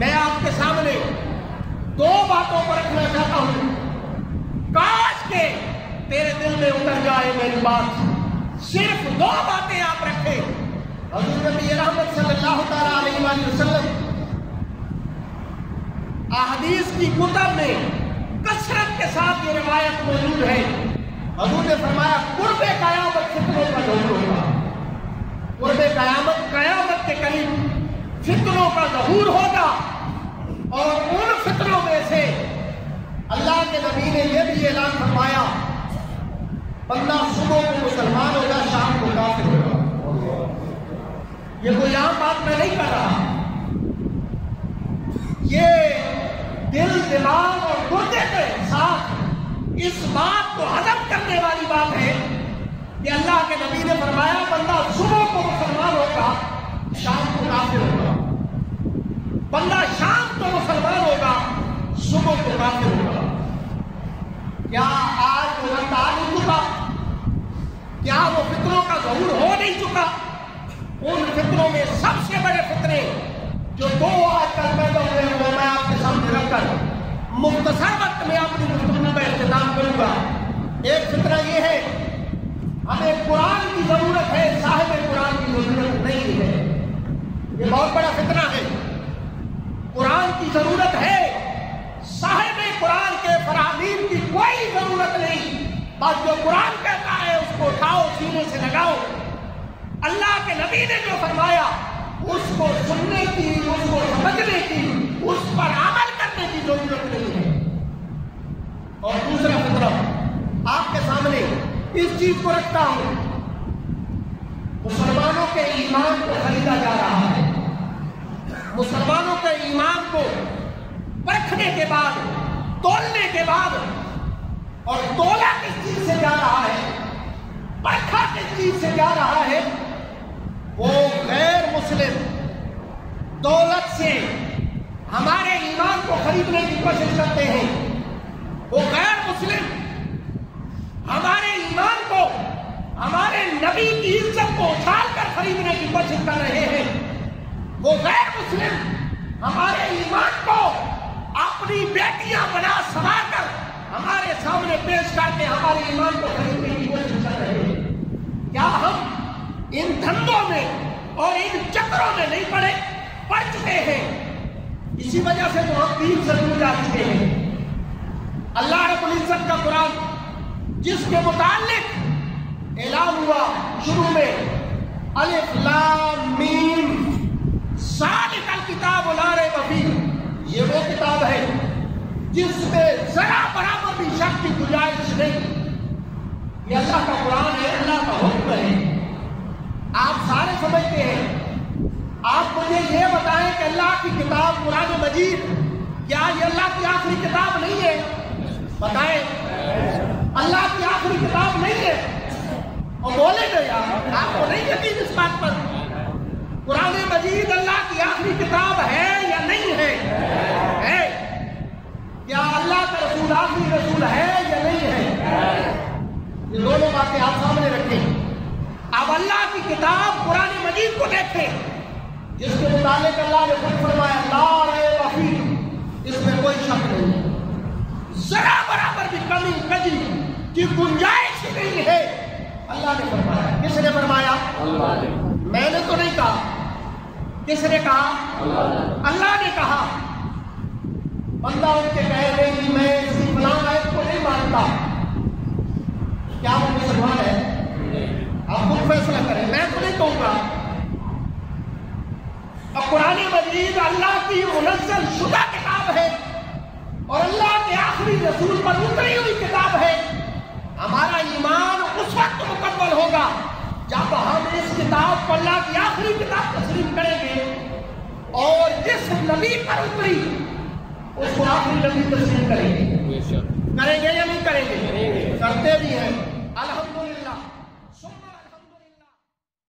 میں آپ کے سامنے دو باتوں کو رکھنا چاہتا ہوں، کاش کے تیرے دل میں اتر جائے میری بات، صرف دو باتیں آپ رکھیں۔ حضور نبی رحمت صلی اللہ تعالیٰ علیہ وآلہ وسلم احادیث کی کتب میں کثرت کے ساتھ یہ روایت موجود ہے، حضور نے فرمایا قرب قیامت فتنوں کا ظہور ہوگا، قرب قیامت کے قریب فتنوں کا ظہور ہوگا، اور ان فتنوں میں سے اللہ کے نبی نے یہ بھی اعلان فرمایا بندہ صبح کو مسلمان ہوگا، شام کو کافر ہوگا۔ یہ کوئی عام بات میں نہیں کر رہا، یہ دل دماغ اور گردے کے ساتھ اس بات کو ہضم کرنے والی بات ہے کہ اللہ کے نبی نے فرمایا بندہ صبح کو مسلمان ہوگا، شام کو کافر ہوگا، بندہ شام کو مسلمان ہوگا، صبح کو کافر ہوگا۔ کیا آج وہ وقت آ نہیں چکا؟ کیا وہ فتنوں کا ظہور ہو نہیں چکا؟ ان فتنوں میں سب سے بڑے فتنے جو دو آج کل پیدا ہوئے ہیں وہ میں آپ کے سامنے رکھ کر مختصر وقت میں اپنی گفتگو کا اختتام کروں گا۔ ایک فتنہ یہ ہے ہمیں قرآن کی ضرورت ہے، صاحب قرآن کی ضرورت نہیں ہے، یہ بہت بڑا فتنہ ہے۔ قرآن کی ضرورت ہے، صاحب قرآن کے فراہمین کی کوئی ضرورت نہیں، بس جو قرآن کہتا ہے اس کو اٹھاؤ سینے سے لگاؤ۔ اللہ کے نبی نے جو فرمایا اس کو سننے کی، اس کو سمجھنے کی، اس پر عمل کرنے کی ضرورت نہیں ہے۔ اور دوسرا فتنہ آپ کے سامنے اس چیز کو رکھتا ہوں، مسلمانوں کے ایمان کو خریدا جا رہا ہے، مسلمانوں کے ایمان کو پرکھنے کے بعد، تولنے کے بعد، اور تولا کس چیز سے جا رہا ہے، پرکھا کس چیز سے جا رہا ہے، وہ غیر مسلم دولت سے ہمارے ایمان کو خریدنے کی کوشش کرتے ہیں، وہ غیر مسلم ہمارے ایمان کو، ہمارے نبی کی عزت کو اچھال کر خریدنے کی کوشش کر رہے ہیں، وہ غیر مسلم ہمارے ایمان کو اپنی بیٹیاں بنا سما کر ہمارے سامنے پیش کر کے ہمارے ایمان کو خریدنے کی کوشش کر رہے ہیں۔ کیا ہم ان دھندوں میں اور ان چکروں میں نہیں پڑ چکے ہیں؟ اسی وجہ سے تو ہم دین سے دور جا چکے ہیں۔ اللہ رب العزت کا قرآن جس کے متعلق اعلان ہوا شروع میں الف لام میم ذالک الکتاب لا ریب فیہ، یہ وہ کتاب ہے جس میں ذرا برابر بھی شک کی گنجائش نہیں، یہ اللہ کا قرآن ہے، اللہ کا حکم ہے۔ آپ سارے سمجھتے ہیں، آپ مجھے یہ بتائیں کہ اللہ کی کتاب قرآن مجید کیا یہ اللہ کی آخری کتاب نہیں ہے؟ بتائیں، اللہ کی آخری کتاب نہیں ہے؟ اور بولے گا یار، آپ کو نہیں یقین اس بات پر؟ قرآن مجید اللہ کی آخری کتاب ہے یا نہیں ہے؟ ہے۔ کیا اللہ کا رسول آخری رسول ہے یا نہیں ہے؟ یہ دونوں باتیں آپ سامنے رکھیں۔ اب اللہ کی کتاب قرآن مجید کو دیکھیں جس کے متعلق اللہ نے خود فرمایا لا ریب فیہ، اس میں کوئی شک نہیں، ذرا برابر بھی کمی کجی کی گنجائش نہیں ہے، اللہ نے فرمایا۔ کس نے فرمایا؟ اللہ نے۔ میں نے تو نہیں کہا، کس نے کہا؟ اللہ نے کہا۔ بندہ ان کے کہے گا کہ میں اسی فلاں آیت کو نہیں مانتا، کیا وہ مسلمان ہے؟ آپ خود فیصلہ کریں، میں تو نہیں کہوں گا۔ اب قرآن مجید اللہ کی منزل شدہ کتاب ہے اور اللہ کے آخری رسول پر اتری ہوئی کتاب ہے۔ ہمارا ایمان اس وقت مکمل ہوگا جب ہم اس کتاب کو اللہ کی آخری کتاب تسلیم کریں گے، اور جس نبی پر اتری اس کو آخری نبی تسلیم کریں گے۔ کریں گے یا نہیں کریں گے؟ کرتے بھی ہیں۔